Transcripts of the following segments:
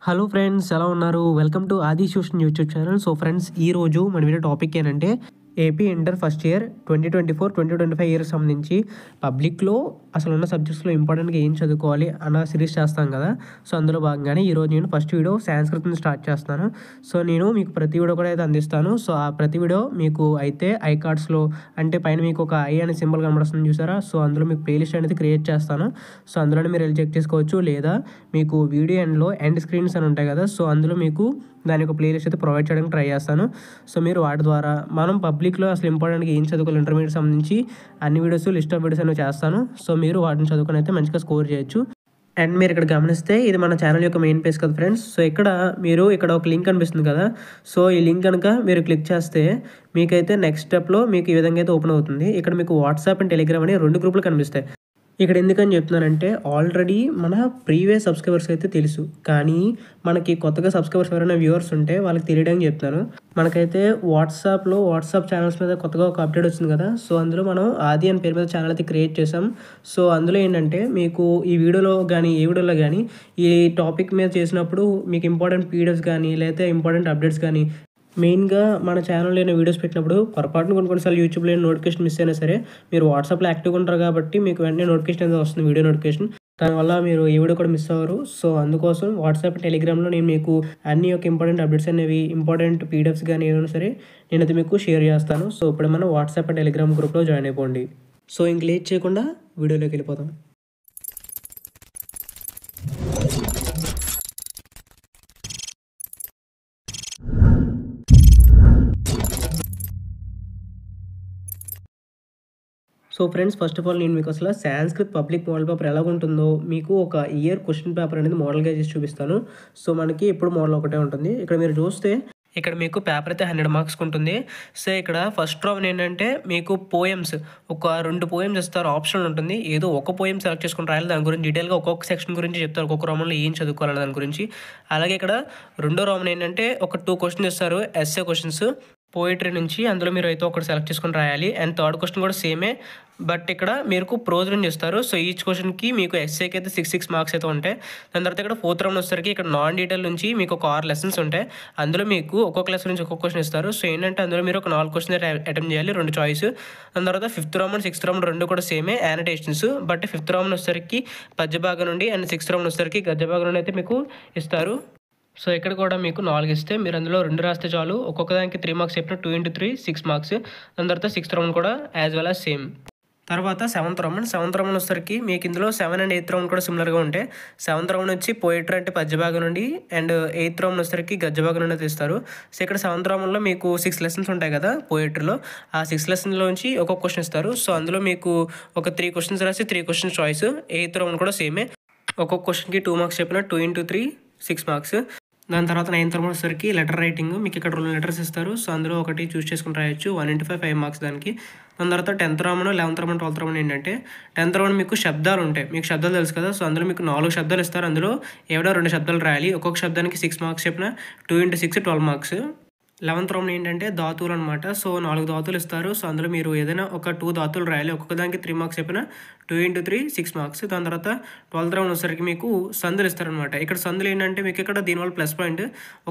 Hello friends, ఎలా ఉన్నారు? Welcome to ఆది tuition YouTube channel. So friends, ఈరోజు మన వీడియో టాపిక్ ఏంటంటే ఏపీ ఇంటర్ ఫస్ట్ ఇయర్ 2024-2025 ఇయర్కి సంబంధించి పబ్లిక్లో అసలు ఉన్న సబ్జెక్ట్స్లో ఇంపార్టెంట్గా ఏం చదువుకోవాలి అన్న సిరీస్ చేస్తాం కదా. సో అందులో భాగంగానే ఈరోజు నేను ఫస్ట్ వీడియో సాంస్క్రిట్ నుంచి స్టార్ట్ చేస్తాను. సో నేను మీకు ప్రతి వీడియో కూడా అయితే అందిస్తాను. సో ఆ ప్రతి వీడియో మీకు అయితే ఐ కార్డ్స్లో అంటే పైన మీకు ఒక ఐ అనే సింబల్ కనబడుతుంది చూసారా. సో అందులో మీకు ప్లేలిస్ట్ అనేది క్రియేట్ చేస్తాను. సో అందులోనే మీరు వెళ్ళి చెక్ చేసుకోవచ్చు, లేదా మీకు వీడియో ఎండ్లో ఎండ్ స్క్రీన్స్ అని ఉంటాయి కదా. సో అందులో మీకు దాని యొక్క ప్లేలిస్ట్ అయితే ప్రొవైడ్ చేయడానికి ట్రై చేస్తాను. సో మీరు వాటి ద్వారా మనం పబ్లిక్లో అసలు ఇంపార్టెంట్గా ఏం చదువుకోవాలి ఇంటర్మీడియట్ సంబంధించి అన్ని వీడియోస్ లిస్ట్ ఆఫ్ వీడియోస్ అనేవి చేస్తాను. సో మీరు వాటిని చదువుకొని అయితే మంచిగా స్కోర్ చేయొచ్చు. అండ్ మీరు ఇక్కడ గమనిస్తే ఇది మన ఛానల్ యొక్క మెయిన్ పేజ్ కదా ఫ్రెండ్స్. సో ఇక్కడ ఒక లింక్ కనిపిస్తుంది కదా. సో ఈ లింక్ కనుక మీరు క్లిక్ చేస్తే మీకైతే నెక్స్ట్ స్టెప్లో మీకు ఈ విధంగా అయితే ఓపెన్ అవుతుంది. ఇక్కడ మీకు వాట్సాప్ అండ్ టెలిగ్రామ్ అనే 2 గ్రూపులు కనిపిస్తాయి. ఇక్కడ ఎందుకని చెప్తున్నానంటే ఆల్రెడీ మన ప్రీవియస్ సబ్స్క్రైబర్స్ అయితే తెలుసు, కానీ మనకి కొత్తగా సబ్స్క్రైబర్స్ ఎవరైనా వ్యూవర్స్ ఉంటే వాళ్ళకి తెలియడానికి చెప్తాను. మనకైతే వాట్సాప్ ఛానల్స్ మీద కొత్తగా ఒక అప్డేట్ వచ్చింది కదా. సో అందులో మనం ఆది అని పేరు మీద ఛానల్ అయితే క్రియేట్ చేసాం. సో అందులో ఏంటంటే మీకు ఈ వీడియోలో కానీ ఈ టాపిక్ మీద చేసినప్పుడు మీకు ఇంపార్టెంట్ పీడిఎఫ్స్ కానీ లేకపోతే ఇంపార్టెంట్ అప్డేట్స్ కానీ మెయిన్గా మన ఛానల్లో ఏమైనా వీడియోస్ పెట్టినప్పుడు పొరపాటున కొన్నిసార్లు యూట్యూబ్లో నోటిఫికేషన్ మిస్ అయినా సరే మీరు వాట్సాప్లో యాక్టివ్గా ఉంటారు కాబట్టి మీకు వెంటనే నోటిఫికేషన్ అనేది వస్తుంది, వీడియో నోటిఫికేషన్. దానివల్ల మీరు ఏ వీడియో కూడా మిస్ అవ్వరు. సో అందుకోసం వాట్సాప్ టెలిగ్రామ్లో నేను మీకు అన్ని యొక్క ఇంపార్టెంట్ అప్డేట్స్ అనేవి ఇంపార్టెంట్ పీడిఎఫ్స్ కానీ ఏమైనా సరే నేనైతే మీకు షేర్ చేస్తాను. సో ఇప్పుడు మనం వాట్సాప్ అండ్ టెలిగ్రామ్ గ్రూప్లో జాయిన్ అయిపోండి. సో ఇంక లేట్ చేయకుండా వీడియోలోకి వెళ్ళిపోతాం. So friends, first of all నేను మీకు అసలు సాంస్క్రిట్ పబ్లిక్ మోడల్ పేపర్ ఎలా ఉంటుందో మీకు ఒక ఇయర్ క్వశ్చన్ పేపర్ అనేది మోడల్గా చేసి చూపిస్తాను. సో మనకి ఎప్పుడు మోడల్ ఒకటే ఉంటుంది. ఇక్కడ మీరు చూస్తే ఇక్కడ మీకు పేపర్ అయితే 100 మార్క్స్కి ఉంటుంది. సో ఇక్కడ ఫస్ట్ రౌండ్ ఏంటంటే మీకు పోయమ్స్ ఒక 2 పోయమ్స్ ఇస్తారు, ఆప్షన్ ఉంటుంది. ఏదో ఒక పోయం సెలెక్ట్ చేసుకుని రాయాలి. దాని గురించి డీటెయిల్గా ఒక్కొక్క సెక్షన్ గురించి చెప్తారు, ఒక్కొక్క రౌండ్లో ఏం చదువుకోవాలి దాని గురించి. అలాగే ఇక్కడ రెండో రౌండ్ ఏంటంటే ఒక 2 క్వశ్చన్స్ ఇస్తారు, ఎస్ఏ క్వశ్చన్స్ పోయిటరీ నుంచి. అందులో మీరు అయితే ఒకటి సెలెక్ట్ చేసుకొని రాయాలి. అండ్ థర్డ్ క్వశ్చన్ కూడా సేమే, బట్ ఇక్కడ మీకు ప్రోజ్ నుంచి ఇస్తారు. సో ఈచ్ క్వశ్చన్కి మీకు ఎస్ఏకి అయితే 6 మార్క్స్ అయితే ఉంటాయి. దాని తర్వాత ఇక్కడ ఫోర్త్ రౌండ్ వచ్చేసరికి ఇక్కడ నాన్ డీటెయిల్ నుంచి మీకు ఒక 6 లెసన్స్ ఉంటాయి. అందులో మీకు ఒక్కొక్క లెసన్ నుంచి ఒక్కొక్క క్వశ్చన్ ఇస్తారు. సో ఏంటంటే అందులో మీరు ఒక 4 క్వశ్చన్ అటెంప్ట్ చేయాలి, 2 చాయిస్. దాని తర్వాత 5th రౌండ్ 6th రౌండ్ 2 కూడా సేమే యానిటేషన్స్. బట్ 5th రౌండ్ వచ్చేసరికి పద్య భాగం నుండి అండ్ 6th రౌండ్ వచ్చేసరికి గద్య భాగం నుండి అయితే మీకు ఇస్తారు. సో ఇక్కడ కూడా మీకు 4 ఇస్తే మీరు అందులో 2 రాస్తే చాలు. ఒక్కొక్క దానికి 3 మార్క్స్ చెప్పిన 2 × 3 6 మార్క్స్. దాని తర్వాత 6th రౌండ్ కూడా యాజ్ వెల్ యాజ్ సేమ్. తర్వాత 7th రౌండ్ వచ్చేసరికి మీకు ఇందులో 7 అండ్ 8th రౌండ్ కూడా సిమిలర్గా ఉంటాయి. 7th రౌండ్ వచ్చి పోయిటరీ అంటే పద్య భాగం నుండి అండ్ 8th రౌండ్ వచ్చేసరికి గద్య భాగం నుండి తీస్తారు. సో ఇక్కడ 7th రౌండ్లో మీకు 6 లెసన్స్ ఉంటాయి కదా పోయిటరీలో. ఆ 6 లెసన్లో నుంచి ఒక్కొక్క క్వశ్చన్ ఇస్తారు. సో అందులో మీకు ఒక 3 క్వశ్చన్స్ రాసి 3 క్వశ్చన్స్ చాయిస్. 8th రౌండ్ కూడా సేమే, ఒక్కొక్క క్వశ్చన్కి 2 మార్క్స్ చెప్పిన 2 × 3 6 మార్క్స్. దాని తర్వాత 9th రౌండ్ వచ్చేసరికి లెటర్ రైటింగ్. మీకు ఇక్కడ 2 లెటర్స్ ఇస్తారు. సో అందులో ఒకటి చూస్ చేసుకుని రాయొచ్చు, 1 × 5 5 మార్క్స్ దానికి. దాని తర్వాత 10th round 11th round 12th round ఏంటంటే 10th రౌండ్ మీకు శబ్దాలు ఉంటాయి. మీకు శబ్దాలు తెలుసు కదా. సో అందులో మీకు 4 శబ్దాలు ఇస్తారు. అందులో ఏవో 2 శబ్దాలు రాయాలి. ఒక్కొక్క శబ్దానికి 6 మార్క్స్ చెప్పిన 2 × 6 12 మార్క్స్. 11th రౌండ్ ఏంటంటే ధాతువులు అనమాట. సో 4 ధాతువులు ఇస్తారు. సో అందులో మీరు ఏదైనా ఒక 2 ధాతువులు రాయాలి. ఒక్కొక్క దానికి 3 మార్క్స్ చెప్పిన 2 × 3 6 మార్క్స్. దాని తర్వాత 12th రౌండ్ వచ్చేసరికి మీకు సందులు ఇస్తారనమాట. ఇక్కడ సందులు ఏంటంటే మీకు ఇక్కడ దీనివల్ల ప్లస్ పాయింట్,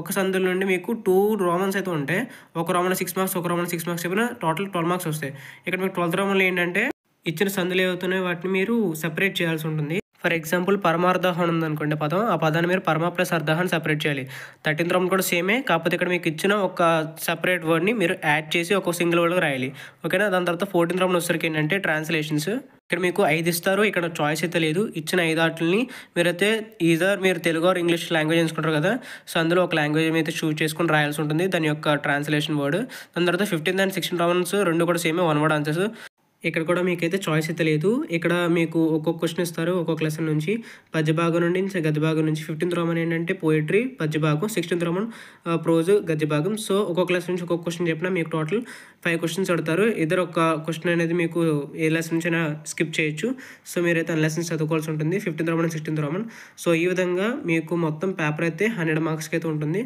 ఒక సందుల నుండి మీకు 2 రోమన్స్ అయితే ఉంటాయి. ఒక రోమన్ 6 మార్క్స్, ఒక రోమన్ 6 మార్క్స్ చెప్పిన టోటల్ 12 మార్క్స్ వస్తాయి. ఇక్కడ మీకు 12th రౌండ్లో ఏంటంటే ఇచ్చిన సందులు ఏవవుతున్నాయో వాటిని మీరు సెపరేట్ చేయాల్సి ఉంటుంది. ఫర్ ఎగ్జాంపుల్ పరమార్థాహం ఉందనుకోండి పదం, ఆ పదాన్ని మీరు పరమ ప్లస్ అర్ధాన్ని సెపరేట్ చేయాలి. 13th రౌండ్ కూడా సేమే, కాకపోతే ఇక్కడ మీకు ఇచ్చిన ఒక సెపరేట్ వర్డ్ని మీరు యాడ్ చేసి ఒక సింగిల్ వర్డ్లో రాయాలి, ఓకేనా. దాని తర్వాత 14th రౌండ్ వచ్చేసరికి ఏంటంటే ట్రాన్స్లేషన్స్. ఇక్కడ మీకు 5 ఇస్తారు. ఇక్కడ చాయిస్ అయితే లేదు. ఇచ్చిన 5 వాటిని మీరైతే మీరు తెలుగు ఆర్ ఇంగ్లీష్ లాంగ్వేజ్ ఎంచుకుంటారు కదా. సో అందులో ఒక లాంగ్వేజ్ అయితే చూస్ చేసుకుని రాయాల్సి ఉంటుంది, దాని యొక్క ట్రాన్స్లేషన్ వర్డ్. దాని తర్వాత 15th అండ్ 16th రౌండ్స్ 2 కూడా సేమే, 1 వర్డ్ ఆన్సర్స్. ఇక్కడ కూడా మీకైతే చాయిస్ అయితే లేదు. ఇక్కడ మీకు ఒక్కొక్క క్వశ్చన్ ఇస్తారు ఒక్కొక్క లెసన్ నుంచి, పద్య భాగం నుండి గద్య భాగం నుంచి. 15th రౌండ్ ఏంటంటే పోయిటరీ పద్య భాగం, 16th రౌండ్ ప్రోజ్ గద్య భాగం. సో ఒక్కొక్క లెసన్ నుంచి ఒక్కొక్క క్వశ్చన్ చెప్పినా మీకు టోటల్ 5 క్వశ్చన్స్ అడతారు. ఇద్దరు ఒక క్వశ్చన్ అనేది మీకు ఏ లెసన్ నుంచి అయినా స్కిప్ చేయొచ్చు. సో మీరైతే ఆ లెసన్స్ చదువుకోవాల్సి ఉంటుంది 15th round 16th round. So ఈ విధంగా మీకు మొత్తం పేపర్ అయితే 100 మార్క్స్కి అయితే ఉంటుంది.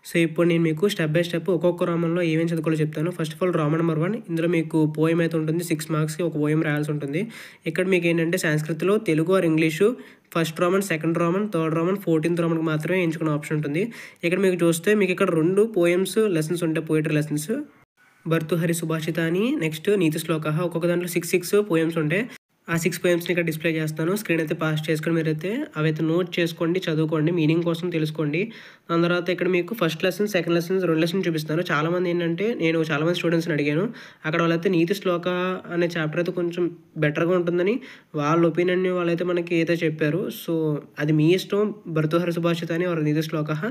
సో ఇప్పుడు నేను మీకు స్టెప్ బై స్టెప్ ఒక్కొక్క రోమన్లో ఏమేమి చదువుకోవాలో చెప్తాను. First of all Roman number 1 ఇందులో మీకు పోయం అయితే ఉంటుంది. 6 మార్క్స్‌కి ఒక పోయం రాయాల్సి ఉంటుంది. ఇక్కడ మీకు ఏంటంటే సాంస్క్రిత్‌లో Telugu or English first roman, second roman, third roman, 14th రోమన్‌కి మాత్రమే ఎంచుకునే ఆప్షన్ ఉంటుంది. ఇక్కడ మీకు చూస్తే మీకు ఇక్కడ 2 పోయమ్స్ లెసన్స్ ఉంటాయి, పోయెట్రీ లెసన్స్. భర్తృహరి సుభాషిత అని, నెక్స్ట్ నీతి శ్లోకః. ఒక్కొక్క దాంట్లో 6 పోయమ్స్ ఉంటాయి. ఆ 6 పోయమ్స్‌ని ఇక్కడ డిస్ప్లే చేస్తాను. స్క్రీన్ అయితే పాస్ చేసుకొని మీరైతే అవైతే నోట్ చేసుకోండి, చదువుకోండి, మీనింగ్ కోసం తెలుసుకోండి. దాని తర్వాత ఇక్కడ మీకు first lesson, second lessons 2 lessons చూపిస్తాను. చాలామంది ఏంటంటే నేను చాలామంది స్టూడెంట్స్ని అడిగాను. అక్కడ వాళ్ళైతే నీతి శ్లోక అనే చాప్టర్ అయితే కొంచెం బెటర్గా ఉంటుందని వాళ్ళ ఒపీనియన్ని వాళ్ళైతే మనకి ఏదో చెప్పారు. సో అది మీ ఇష్టం. భర్తృహరి సుభాషిత అని ఆర్ నీతి శ్లోకః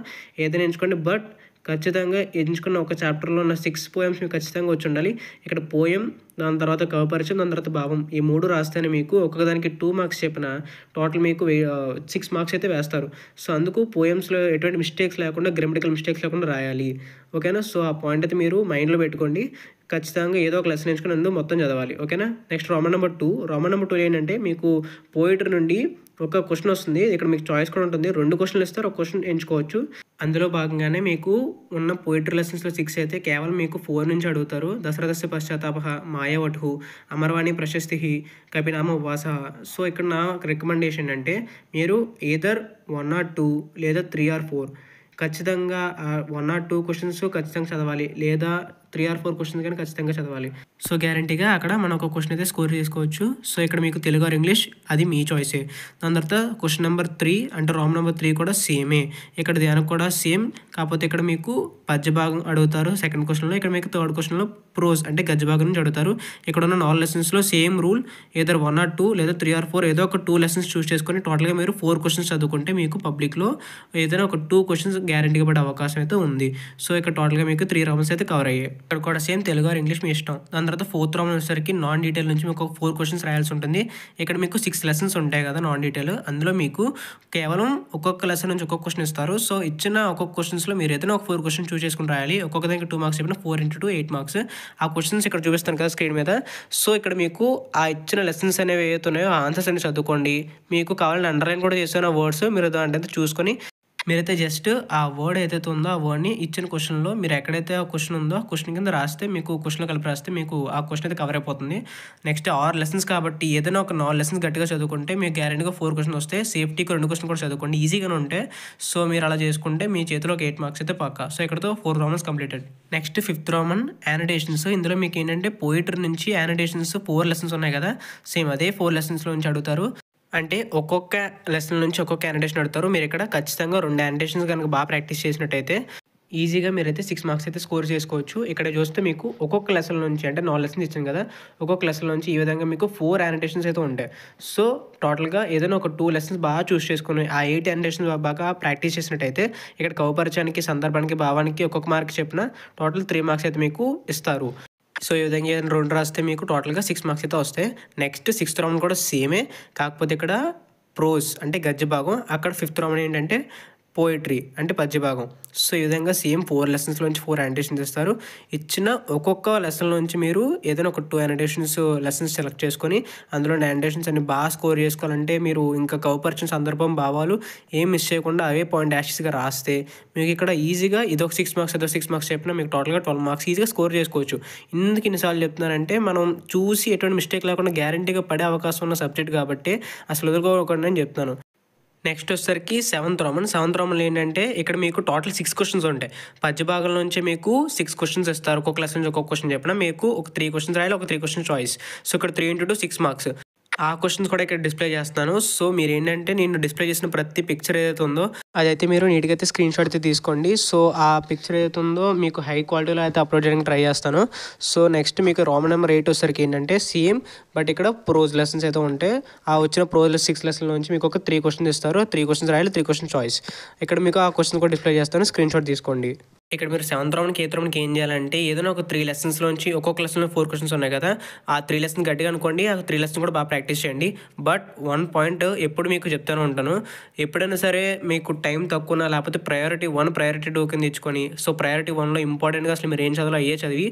ఏదైనా ఎంచుకోండి. బట్ ఖచ్చితంగా ఎంచుకున్న ఒక చాప్టర్లో ఉన్న 6 పోయమ్స్ మీకు ఖచ్చితంగా వచ్చి ఉండాలి. ఇక్కడ పోయం, దాని తర్వాత కవపరిచయం, దాని తర్వాత భావం, ఈ 3 రాస్తేనే మీకు ఒక్కొక్కదానికి 2 మార్క్స్ చెప్పిన టోటల్ మీకు 6 మార్క్స్ అయితే వేస్తారు. సో అందుకు పోయమ్స్లో ఎటువంటి మిస్టేక్స్ లేకుండా, గ్రామటికల్ మిస్టేక్స్ లేకుండా రాయాలి. ఓకేనా? సో ఆ పాయింట్ అయితే మీరు మైండ్లో పెట్టుకోండి. ఖచ్చితంగా ఏదో ఒక లెసన్ ఎంచుకుని అందుకు మొత్తం చదవాలి. ఓకేనా? Next Roman number 2. Roman number 2 ఏంటంటే మీకు పోయిటరీ నుండి ఒక క్వశ్చన్ వస్తుంది. ఇక్కడ మీకు చాయిస్ కూడా ఉంటుంది. 2 క్వశ్చన్లు ఇస్తారు, ఒక క్వశ్చన్ ఎంచుకోవచ్చు. అందులో భాగంగానే మీకు ఉన్న పోయిటరీ లెసన్స్లో 6 అయితే కేవలం మీకు 4 నుంచి అడుగుతారు. దశరథస్య పశ్చాత్తాపః, మాయావటుః, అమరవాణి ప్రశస్తిః, కపినామ ఉవాసః. సో ఇక్కడ నా రికమెండేషన్ అంటే మీరు ఎయిదర్ 1 or 2 లేదా 3 or 4 ఖచ్చితంగా 1 or 2 క్వశ్చన్స్ ఖచ్చితంగా చదవాలి, లేదా 3 or 4 క్వశ్చన్స్ కానీ ఖచ్చితంగా చదవాలి. సో గ్యారంటీగా అక్కడ మనం ఒక క్వశ్చన్ అయితే స్కోర్ చేసుకోవచ్చు. సో ఇక్కడ మీకు తెలుగు ఆర్ ఇంగ్లీష్ అది మీ చాయిసే. దాని తర్వాత క్వశ్చన్ నెంబర్ 3 అంటే రోమ్ నెంబర్ 3 కూడా సేమే. ఇక్కడ ధ్యానం కూడా సేమ్. కాకపోతే ఇక్కడ మీకు పద్య భాగం అడుగుతారు సెకండ్ క్వశ్చన్లో. ఇక్కడ మీకు థర్డ్ క్వశ్చన్లో ప్రోజ్ అంటే గద్య భాగం నుంచి అడుగుతారు. ఇక్కడ ఉన్న 4 లెసన్స్లో సేమ్ రూల్. ఏదర్ 1 or 2 లేదా 3 or 4 ఏదో ఒక 2 లెసన్స్ చూస్ చేసుకొని టోటల్గా మీరు 4 క్వశ్చన్స్ చదువుకుంటే మీకు పబ్లిక్లో ఏదైనా ఒక 2 క్వశ్చన్స్ గ్యారంటీగా పడే అవకాశం అయితే ఉంది. సో ఇక్కడ టోటల్గా మీకు 3 రౌండ్స్ అయితే కవర్ అయ్యాయి. ఇక్కడ కూడా సేమ్ తెలుగు ఆర్ ఇంగ్లీష్ మీ ఇష్టం. దాని తర్వాత 4th రౌండ్ వచ్చేసరికి నాన్ డీటెయిల్ నుంచి మీకు ఒక 4 క్వశ్చన్స్ రాయాల్సి ఉంటుంది. ఇక్కడ మీకు 6 లెసన్స్ ఉంటాయి కదా నాన్ డీటెయిల్. అందులో మీకు కేవలం ఒక్కొక్క లెసన్ నుంచి ఒక్కొక్క క్వశ్చన్ ఇస్తారు. సో ఇచ్చిన ఒక్కొక్క క్వశ్చన్స్లో మీరు ఏదైనా ఒక 4 క్వశ్చన్స్ చూస్ చేసుకుని రాయాలి. ఒక్కొక్క దానికి 2 మార్క్స్ చెప్పిన 4 into 2 8 మార్క్స్. ఆ క్వశ్చన్స్ ఇక్కడ చూపిస్తాను కదా స్క్రీన్ మీద. సో ఇక్కడ మీకు ఆ ఇచ్చిన లెసన్స్ అనేవి ఏవైతే ఉన్నాయో ఆ ఆన్సర్స్ అనేవి చదువుకోండి. మీకు కావాలని అండర్లైన్ కూడా చేసిన వర్డ్స్ మీరు దాంట్లో చూసుకొని మీరైతే జస్ట్ ఆ వర్డ్ ఏదైతే ఉందో ఆ వర్డ్ని ఇచ్చిన క్వశ్చన్లో మీరు ఎక్కడైతే ఆ క్వశ్చన్ ఉందో ఆ క్వశ్చన్ కింద రాస్తే మీకు క్వశ్చన్లో కలిపి రాస్తే మీకు ఆ క్వశ్చన్ అయితే కవర్ అయిపోతుంది. నెక్స్ట్ 6 లెసన్స్ కాబట్టి ఏదైనా ఒక 4 లెసన్స్ గట్టిగా చదువుకుంటే మీకు గ్యారెంటీగా 4 క్వశ్చన్ వస్తాయి. సేఫ్టీకి 2 క్వశ్చన్ కూడా చదువుకోండి ఈజీగానే ఉంటే. సో మీరు అలా చేసుకుంటే మీ చేతిలో ఒక 8 మార్క్స్ అయితే పక్కా. సో ఇక్కడతో 4 romans completed. Next 5th roman annotations. ఇందులో మీకు ఏంటంటే పోయిటరీ నుంచి యానటేషన్స్ 4 లెసన్స్ ఉన్నాయి కదా, సేమ్ అదే 4 లెసన్స్లో నుంచి అడుగుతారు. అంటే ఒక్కొక్క లెసన్ నుంచి ఒక్కొక్క యానటేషన్ అడుగుతారు. మీరు ఇక్కడ ఖచ్చితంగా 2 యానటేషన్స్ కనుక బాగా ప్రాక్టీస్ చేసినట్టయితే ఈజీగా మీరైతే 6 మార్క్స్ అయితే స్కోర్ చేసుకోవచ్చు. ఇక్కడ చూస్తే మీకు ఒక్కొక్క లెసన్ నుంచి అంటే 4 లెసన్స్ ఇచ్చాను కదా, ఒక్కొక్క లెసన్ నుంచి ఈ విధంగా మీకు 4 యానటేషన్స్ అయితే ఉంటాయి. సో టోటల్గా ఏదైనా ఒక 2 లెసన్స్ బాగా చూస్ చేసుకుని ఆ 8 యానటేషన్స్ బాగా ప్రాక్టీస్ చేసినట్టయితే ఇక్కడ కవపరిచయానికి, సందర్భానికి, భావానికి ఒక్కొక్క మార్క్ చెప్పిన టోటల్ 3 మార్క్స్ అయితే మీకు ఇస్తారు. సో ఈ విధంగా 2 రాస్తే మీకు టోటల్గా 6 మార్క్స్ అయితే వస్తాయి. నెక్స్ట్ 6th రౌండ్ కూడా సేమే. కాకపోతే ఇక్కడ ప్రోజ్ అంటే గద్య భాగం, అక్కడ 5th రౌండ్ ఏంటంటే పోయిటరీ అంటే పద్య భాగం. సో ఈ విధంగా సేమ్ 4 లెసన్స్లోంచి 4 యానటేషన్స్ ఇస్తారు. ఇచ్చిన ఒక్కొక్క లెసన్లోంచి మీరు ఏదైనా ఒక 2 యానటేషన్స్ లెసన్స్ సెలెక్ట్ చేసుకొని అందులో యానటేషన్స్ అన్ని బాగా స్కోర్ చేసుకోవాలంటే మీరు ఇంకా కవపరిచిన సందర్భం, భావాలు ఏం మిస్ చేయకుండా అవే పాయింట్ యాషెస్గా రాస్తే మీకు ఇక్కడ ఈజీగా ఇదొక 6 మార్క్స్ అదొక 6 మార్క్స్ చెప్పినా మీకు టోటల్గా 12 మార్క్స్ ఈజీగా స్కోర్ చేసుకోవచ్చు. ఇందుకు ఇన్నిసార్లు చెప్తున్నానంటే మనం చూసి ఎటువంటి మిస్టేక్ లేకుండా గ్యారంటీగా పడే అవకాశం ఉన్న సబ్జెక్ట్ కాబట్టి అసలు వదులుకోకుండా అని చెప్తున్నాను. నెక్స్ట్ వచ్చేసరికి 7th రోమన్. 7th రోమన్లో ఏంటంటే ఇక్కడ మీకు టోటల్ 6 క్వశ్చన్స్ ఉంటాయి. పద్య భాగం నుంచి మీకు 6 క్వశ్చన్స్ ఇస్తారు. ఒక్కొక్క లెసన్ నుంచి ఒక్కొక్క క్వశ్చన్ చెప్పిన మీకు ఒక 3 క్వశ్చన్స్ రాయాలి, ఒక 3 క్వశ్చన్ చాయిస్. సో ఇక్కడ 3 into 2 6 మార్క్స్. ఆ క్వశ్చన్స్ కూడా ఇక్కడ డిస్ప్లే చేస్తాను. సో మీరు ఏంటంటే నేను డిస్ప్లే చేసిన ప్రతి పిక్చర్ ఏదైతే ఉందో అదైతే మీరు నీట్గా అయితే స్క్రీన్ షాట్ అయితే తీసుకోండి. సో ఆ పిక్చర్ ఏదైతే ఉందో మీకు హై క్వాలిటీలో అయితే అప్లోడ్ చేయడానికి ట్రై చేస్తాను. సో నెక్స్ట్ మీకు రోమన్ నెంబర్ 8 వచ్చేసరికి ఏంటంటే సేమ్, బట్ ఇక్కడ ప్రోజ్ లెసన్స్ అయితే ఉంటాయి. ఆ వచ్చిన ప్రోజ్ 6 లెసన్ నుంచి మీకు ఒక 3 క్వశ్చన్స్ ఇస్తారు. 3 క్వశ్చన్స్ రాయాలి, 3 క్వశ్చన్ చాయిస్. ఇక్కడ మీకు ఆ క్వశ్చన్ కూడా డిస్ప్లే చేస్తాను, స్క్రీన్ షాట్ తీసుకోండి. ఇక్కడ మీరు 7th రౌండ్కి 8th రౌండ్కి ఏం చేయాలంటే ఏదైనా ఒక 3 లెసన్స్లోంచి ఒక్కొక్క లెసన్లో 4 క్వశ్చన్స్ ఉన్నాయి కదా, ఆ 3 లెసన్ గట్టిగా అనుకోండి. ఆ 3 లెసన్ కూడా బాగా ప్రాక్టీస్ చేయండి. బట్ 1 పాయింట్ ఎప్పుడు మీకు చెప్తాను ఉంటాను, ఎప్పుడైనా సరే మీకు టైం తక్కువ లేకపోతే ప్రయారిటీ 1 ప్రయారిటీ 2 కింద ఇచ్చుకొని, సో ప్రయారిటీ 1లో ఇంపార్టెంట్గా అసలు మీరు ఏం చదవాలో అయ్యే చదివి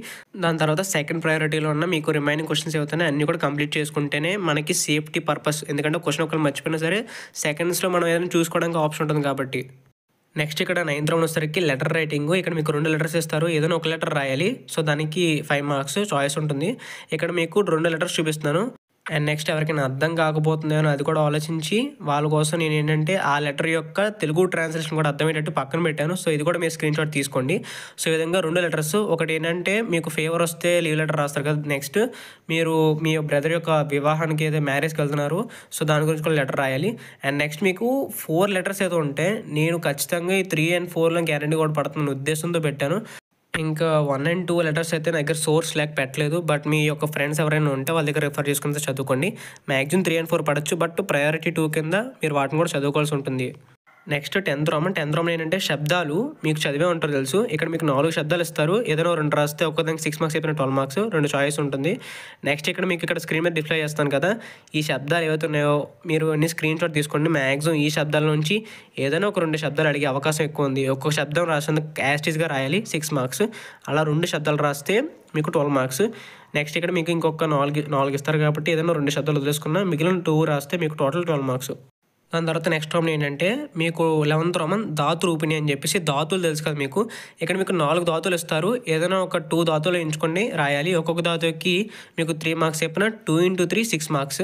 దాని తర్వాత సెకండ్ ప్రయారిటీలో ఉన్న మీకు రిమైనింగ్ క్వశ్చన్స్ ఏవైతే అన్నీ కూడా కంప్లీట్ చేసుకుంటేనే మనకి సేఫ్టీ పర్పస్. ఎందుకంటే క్వశ్చన్ ఒకళ్ళు మర్చిపోయినా సరే సెకండ్స్లో మనం ఏదైనా చూసుకోవడానికి ఆప్షన్ ఉంటుంది కాబట్టి. నెక్స్ట్ ఇక్కడ 9th రౌండ్ వచ్చేసరికి లెటర్ రైటింగ్. ఇక్కడ మీకు 2 లెటర్స్ ఇస్తారు. ఏదైనా ఒక లెటర్ రాయాలి. సో దానికి 5 మార్క్స్ చాయిస్ ఉంటుంది. ఇక్కడ మీకు 2 లెటర్స్ చూపిస్తున్నాను. అండ్ నెక్స్ట్ ఎవరికైనా అర్థం కాకపోతుందో అని అది కూడా ఆలోచించి వాళ్ళ కోసం నేను ఏంటంటే ఆ లెటర్ యొక్క తెలుగు ట్రాన్స్లేషన్ కూడా అర్థమయ్యేటట్టు పక్కన పెట్టాను. సో ఇది కూడా మీరు స్క్రీన్ షాట్ తీసుకోండి. సో ఈ విధంగా 2 లెటర్స్, ఒకటి ఏంటంటే మీకు ఫేవర్ వస్తే లీవ్ లెటర్ రాస్తారు కదా, నెక్స్ట్ మీరు మీ బ్రదర్ యొక్క వివాహానికి ఏదో మ్యారేజ్కి వెళ్తున్నారు, సో దాని గురించి కూడా లెటర్ రాయాలి. అండ్ నెక్స్ట్ మీకు 4 లెటర్స్ ఏదో ఉంటే నేను ఖచ్చితంగా ఈ 3 and 4లో గ్యారంటీ కూడా పడుతున్న ఉద్దేశంతో పెట్టాను. ఇంకా 1 and 2 లెటర్స్ అయితే నా దగ్గర సోర్స్ లేక పెట్టలేదు. బట్ మీ యొక్క ఫ్రెండ్స్ ఎవరైనా ఉంటే వాళ్ళ దగ్గర రిఫర్ చేసుకుంటే చదువుకోండి. మ్యాక్సిమం 3 and 4 పడచ్చు, బట్ ప్రయారిటీ 2 కింద మీరు వాటిని కూడా చదువుకోవాల్సి ఉంటుంది. నెక్స్ట్ 10th రోమన్ ఏంటంటే శబ్దాలు మీకు చదివే ఉంటారు తెలుసు. ఇక్కడ మీకు 4 శబ్దాలు ఇస్తారు. ఏదైనా 2 రాస్తే ఒక్కదానికి 6 మార్క్స్ అయిపోయిన 12 మార్క్స్, 2 చాయిస్ ఉంటుంది. నెక్స్ట్ ఇక్కడ మీకు ఇక్కడ స్క్రీన్ మీద డిస్ప్లే చేస్తాను కదా, ఈ శబ్దాలు ఏవైతే ఉన్నాయో మీరు అన్ని స్క్రీన్ షాట్ తీసుకోండి. మ్యాక్సిమం ఈ శబ్దాల నుంచి ఏదైనా ఒక 2 శబ్దాలు అడిగే అవకాశం ఎక్కువ ఉంది. ఒక్కొక్క శబ్దం రాసేందుకు యాస్టీస్గా రాయాలి 6 మార్క్స్. అలా 2 శబ్దాలు రాస్తే మీకు 12 మార్క్స్. నెక్స్ట్ ఇక్కడ మీకు ఇంకొక 4 ఇస్తారు కాబట్టి ఏదైనా 2 శబ్దాలు వదిలేసుకున్నా మిగిలిన 2 రాస్తే మీకు టోటల్ 12 మార్క్స్. దాని తర్వాత నెక్స్ట్ రోమన్ ఏంటంటే మీకు 11th రోమన్ ధాతు రూపిణి అని చెప్పేసి, ధాతువులు తెలుసు కదా మీకు. ఇక్కడ మీకు 4 ధాతువులు ఇస్తారు. ఏదైనా ఒక 2 ధాతువులు ఎంచుకోండి, రాయాలి. ఒక్కొక్క ధాతువుకి మీకు 3 మార్క్స్ చెప్పిన 2 into 3 6 మార్క్స్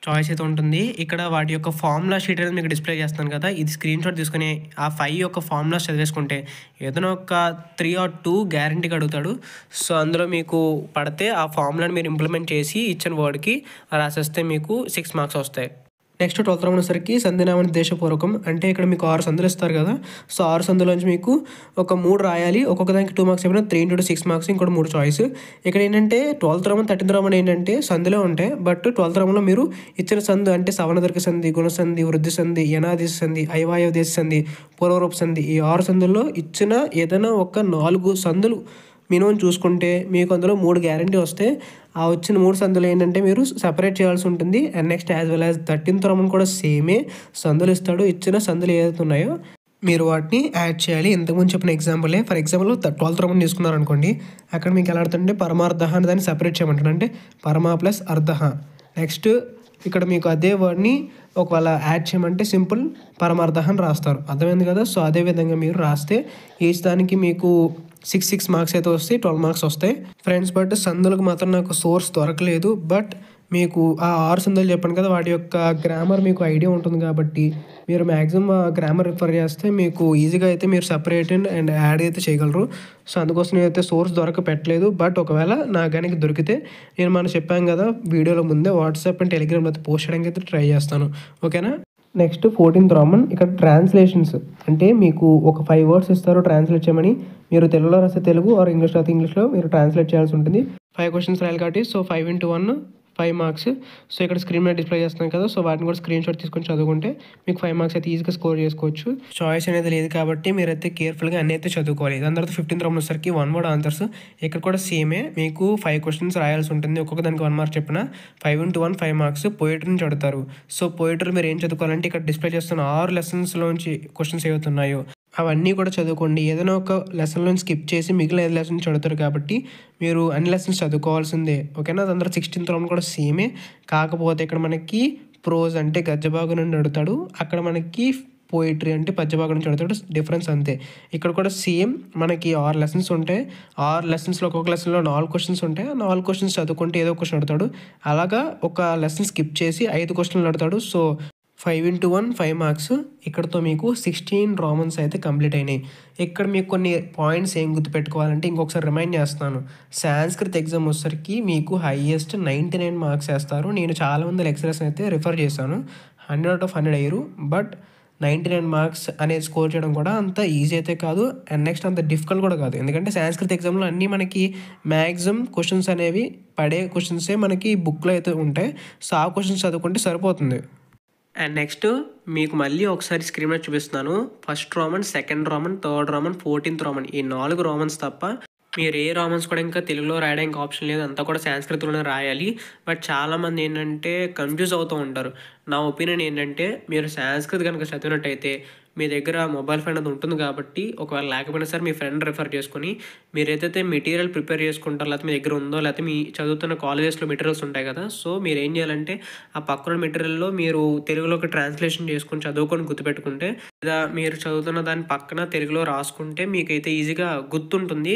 చాయిస్ అయితే ఉంటుంది. ఇక్కడ వాటి యొక్క ఫార్ములా షీట్ అనేది మీకు డిస్ప్లే చేస్తాను కదా, ఇది స్క్రీన్ షాట్ తీసుకుని ఆ 5 యొక్క ఫార్ములాస్ చదివేసుకుంటే ఏదైనా ఒక 3 or 2 గ్యారంటీగా అడుగుతాడు. సో అందులో మీకు పడితే ఆ ఫార్ములాని మీరు ఇంప్లిమెంట్ చేసి ఇచ్చిన వర్డ్కి రాసేస్తే మీకు 6 మార్క్స్ వస్తాయి. నెక్స్ట్ 12th రౌండ్ వచ్చేసరికి సంధినామని దేశపూర్వకం. అంటే ఇక్కడ మీకు 6 సందులు ఇస్తారు కదా, సో 6 సందులోంచి మీకు ఒక 3 రాయాలి. ఒక్కొక్క దానికి 2 మార్క్స్ అయిపోయినా 3 into 6 మార్క్స్, ఇంకోటి 3 చాయిస్. ఇక్కడ ఏంటంటే 12th రౌండ్ 13th రౌండ్ ఏంటంటే సంధిలో ఉంటాయి. బట్ 12th రౌండ్లో మీరు ఇచ్చిన సంధి అంటే సవర్ణదర్ఘ సంధి, గుణసంధి, వృద్ధి సంధి, యనాదేశ సంధి, ఐవాయవ దేశ సంధి, పూర్వరూప సంధి, ఈ 6 సందుల్లో ఇచ్చిన ఏదైనా ఒక 4 సందులు మినిమం చూసుకుంటే మీకు అందులో 3 గ్యారంటీ వస్తే ఆ వచ్చిన 3 సందులు ఏంటంటే మీరు సపరేట్ చేయాల్సి ఉంటుంది. And next as well as 13th Roman కూడా సేమే సందులు ఇస్తాడు. ఇచ్చిన సందులు ఏదైతే ఉన్నాయో మీరు వాటిని యాడ్ చేయాలి. ఇంతకుముందు చెప్పిన ఎగ్జాంపులే. ఫర్ ఎగ్జాంపుల్ 12th రోమన్ తీసుకున్నారనుకోండి, అక్కడ మీకు ఎలా అడుగుతుంటే పరమార్థ అని దాన్ని సపరేట్ చేయమంటాడు. అంటే పరమా ప్లస్ అర్ధ. నెక్స్ట్ ఇక్కడ మీకు అదే వర్డ్ని ఒకవేళ యాడ్ చేయమంటే సింపుల్ పరమార్థ అని రాస్తారు. అర్థమైంది కదా. సో అదే విధంగా మీరు రాస్తే ఈచ్ దానికి మీకు 6 మార్క్స్ అయితే వస్తాయి, 12 మార్క్స్ వస్తాయి ఫ్రెండ్స్. బట్ సందులకు మాత్రం నాకు సోర్స్ దొరకలేదు. బట్ మీకు ఆ 6 సందులు చెప్పాను కదా, వాటి యొక్క గ్రామర్ మీకు ఐడియా ఉంటుంది కాబట్టి మీరు మ్యాక్సిమం గ్రామర్ రిఫర్ చేస్తే మీకు ఈజీగా అయితే మీరు సపరేట్ అండ్ యాడ్ అయితే చేయగలరు. సో అందుకోసం నేనైతే సోర్స్ పెట్టలేదు. బట్ ఒకవేళ నా గనికి దొరికితే నేను మనం చెప్పాను కదా వీడియోలో ముందే వాట్సాప్ అండ్ టెలిగ్రామ్లో అయితే పోస్ట్ చేయడానికి అయితే ట్రై చేస్తాను. ఓకేనా. Next 14th Roman. ఇక్కడ ట్రాన్స్లేషన్స్ అంటే మీకు ఒక 5 వర్డ్స్ ఇస్తారు ట్రాన్స్లేట్ చేయమని. మీరు తెలుగులో రాస్తే తెలుగు ఆర్ ఇంగ్లీష్ రాస్తే ఇంగ్లీష్లో మీరు ట్రాన్స్లేట్ చేయాల్సి ఉంటుంది. 5 క్వశ్చన్స్ రాయాలి కాబట్టి సో 5 into 1 5 మార్క్స్. సో ఇక్కడ స్క్రీన్ మీద డిస్ప్లే చేస్తున్నాం కదా, సో వాటిని కూడా స్క్రీన్ షాట్ తీసుకొని చదువుకుంటే మీకు 5 మార్క్స్ అయితే ఈజీగా స్కోర్ చేసుకోవచ్చు. చాయిస్ అనేది లేదు కాబట్టి మీరైతే కేర్ఫుల్గా అన్నీ అయితే చదువుకోవాలి. దాని తర్వాత 15th రౌండ్ వచ్చేసరికి 1 word ఆన్సర్స్. ఇక్కడ కూడా సేమే మీకు 5 క్వశ్చన్స్ రాయాల్సి ఉంటుంది. ఒక్కొక్క దానికి 1 మార్క్ చెప్పిన 5 into 1 5 మార్క్స్. పోయిటరీ నుంచి అడుగుతారు. సో పోయిటరీ మీరు ఏం చదువుకోవాలంటే ఇక్కడ డిస్ప్లే చేస్తున్న 6 లెసన్స్లోంచి క్వశ్చన్స్ ఏవైతున్నాయో అవన్నీ కూడా చదువుకోండి. ఏదైనా ఒక లెసన్లో స్కిప్ చేసి మిగిలిన 5 లెసన్స్ చదువుతారు కాబట్టి మీరు అన్ని లెసన్స్ చదువుకోవాల్సిందే. ఓకేనా. దాని తర్వాత 16th రౌండ్ కూడా సేమే. కాకపోతే ఇక్కడ మనకి ప్రోజ్ అంటే గద్యభాగం నుండి అడుగుతాడు, అక్కడ మనకి పోయిటరీ అంటే పద్యభాగం నుంచి అడుగుతాడు. డిఫరెన్స్ అంతే. ఇక్కడ కూడా సేమ్ మనకి 6 లెసన్స్ ఉంటాయి. 6 లెసన్స్లో ఒక్కొక్క లెసన్లో 4 క్వశ్చన్స్ ఉంటాయి. 4 క్వశ్చన్స్ చదువుకుంటే ఏదో క్వశ్చన్ అడుగుతాడు. అలాగా ఒక లెసన్ స్కిప్ చేసి 5 క్వశ్చన్లు అడుగుతాడు. So 5 into 1 5 marks. ఇక్కడతో మీకు 16 రోమన్స్ అయితే కంప్లీట్ అయినాయి. ఇక్కడ మీకు కొన్ని పాయింట్స్ ఏం గుర్తుపెట్టుకోవాలంటే ఇంకొకసారి రిమైండ్ చేస్తాను. సాంస్క్రిత్ ఎగ్జామ్ వచ్చేసరికి మీకు హైయెస్ట్ 99 మార్క్స్ వేస్తారు. నేను చాలామంది లెక్చరర్స్ అయితే రిఫర్ చేశాను, 100 out of 100 అయ్యారు. బట్ 99 మార్క్స్ అనేది స్కోర్ చేయడం కూడా అంత ఈజీ అయితే కాదు. అండ్ నెక్స్ట్ అంత డిఫికల్ట్ కూడా కాదు. ఎందుకంటే సాంస్క్రిత్ ఎగ్జామ్లో అన్నీ మనకి మ్యాక్సిమం క్వశ్చన్స్ అనేవి పడే క్వశ్చన్సే మనకి బుక్లో అయితే ఉంటాయి. సో ఆ క్వశ్చన్స్ చదువుకుంటే సరిపోతుంది. అండ్ నెక్స్ట్ మీకు మళ్ళీ ఒకసారి స్క్రీన్ మీద చూపిస్తున్నాను. 1st Roman, 2nd Roman, 3rd Roman, 14th Roman, ఈ 4 రోమన్స్ తప్ప మీరు ఏ రోమన్స్ కూడా ఇంకా తెలుగులో రాయడానికి ఆప్షన్ లేదు. అంతా కూడా సాంస్క్రిత్లోనే రాయాలి. బట్ చాలామంది ఏంటంటే కన్ఫ్యూజ్ అవుతూ ఉంటారు. నా ఒపీనియన్ ఏంటంటే మీరు సాంస్క్రిత్ కనుక చదివినట్టయితే మీ దగ్గర మొబైల్ ఫోన్ అనేది ఉంటుంది కాబట్టి ఒకవేళ లేకపోయినా సరే మీ ఫ్రెండ్ రిఫర్ చేసుకొని మీరు ఏదైతే మెటీరియల్ ప్రిపేర్ చేసుకుంటారో లేకపోతే మీ దగ్గర ఉందో లేకపోతే మీ చదువుతున్న కాలేజెస్లో మెటీరియల్స్ ఉంటాయి కదా, సో మీరు ఏం చేయాలంటే ఆ పక్కన మెటీరియల్లో మీరు తెలుగులోకి ట్రాన్స్లేషన్ చేసుకొని చదువుకొని గుర్తుపెట్టుకుంటే లేదా మీరు చదువుతున్న దాని పక్కన తెలుగులో రాసుకుంటే మీకైతే ఈజీగా గుర్తుంటుంది.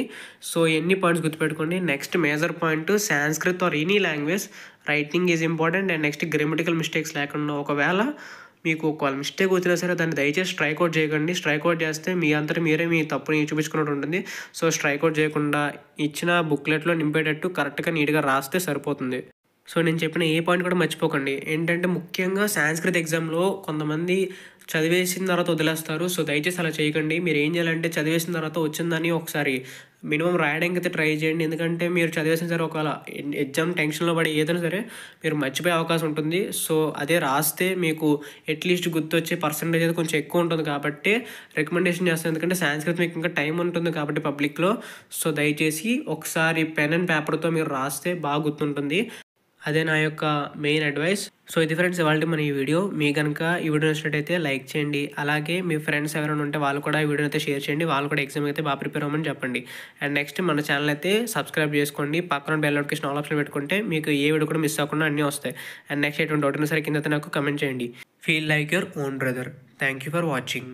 సో ఎన్ని పాయింట్స్ గుర్తుపెట్టుకోండి. Next major point Sanskrit or any language writing is important and next grammatical mistakes లేకుండా ఒకవేళ మీకు ఒకవేళ మిస్టేక్ వచ్చినా సరే దాన్ని దయచేసి స్ట్రైక్ అవుట్ చేయకండి. స్ట్రైక్ అవుట్ చేస్తే మీ అంతటా మీరే మీ తప్పుని చూపించుకున్నట్టు ఉంటుంది. సో స్ట్రైక్ అవుట్ చేయకుండా ఇచ్చిన బుక్లెట్లో నింపేటట్టు కరెక్ట్గా నీట్గా రాస్తే సరిపోతుంది. సో నేను చెప్పిన ఏ పాయింట్ కూడా మర్చిపోకండి. ఏంటంటే ముఖ్యంగా సాంస్క్రిత్ ఎగ్జామ్లో కొంతమంది చదివేసిన తర్వాత వదిలేస్తారు. సో దయచేసి అలా చేయకండి. మీరు ఏం చేయాలంటే చదివేసిన తర్వాత వచ్చిందని ఒకసారి మినిమం రాయడానికి అయితే ట్రై చేయండి. ఎందుకంటే మీరు చదివేసిన సరే ఒకవేళ ఎగ్జామ్ టెన్షన్లో పడి ఏదైనా సరే మీరు మర్చిపోయే అవకాశం ఉంటుంది. సో అదే రాస్తే మీకు అట్లీస్ట్ గుర్తొచ్చే పర్సంటేజ్ అయితే కొంచెం ఎక్కువ ఉంటుంది కాబట్టి రికమెండేషన్ చేస్తాను. ఎందుకంటే సాంస్క్రిత్ మీకు ఇంకా టైం ఉంటుంది కాబట్టి పబ్లిక్లో. సో దయచేసి ఒకసారి పెన్ అండ్ పేపర్తో మీరు రాస్తే బాగా గుర్తుంటుంది. అదే నా యొక్క మెయిన్ అడ్వైస్. సో ఇది ఫ్రెండ్స్ ఇవాళ మన ఈ వీడియో. మీ కనుక ఈ వీడియో నచ్చినట్టయితే లైక్ చేయండి. అలాగే మీ ఫ్రెండ్స్ ఎవరైనా ఉంటే వాళ్ళు కూడా ఈ వీడియోని అయితే షేర్ చేయండి. వాళ్ళు కూడా ఎగ్జామ్ అయితే బాగా ప్రిపేర్ అవ్వమని చెప్పండి. అండ్ నెక్స్ట్ మన ఛానల్ అయితే సబ్స్క్రైబ్ చేసుకోండి. పక్కన బెల్ నోటిఫికేషన్ ఆల్ ఆప్షన్ పెట్టుకుంటే మీకు ఏ వీడియో కూడా మిస్ అవ్వకుండా అన్నీ వస్తాయి. అండ్ నెక్స్ట్ ఎటువంటి డౌట్ అయినా సరే కింద నాకు కమెంట్ చేయండి. Feel like your own brother. Thank you for watching.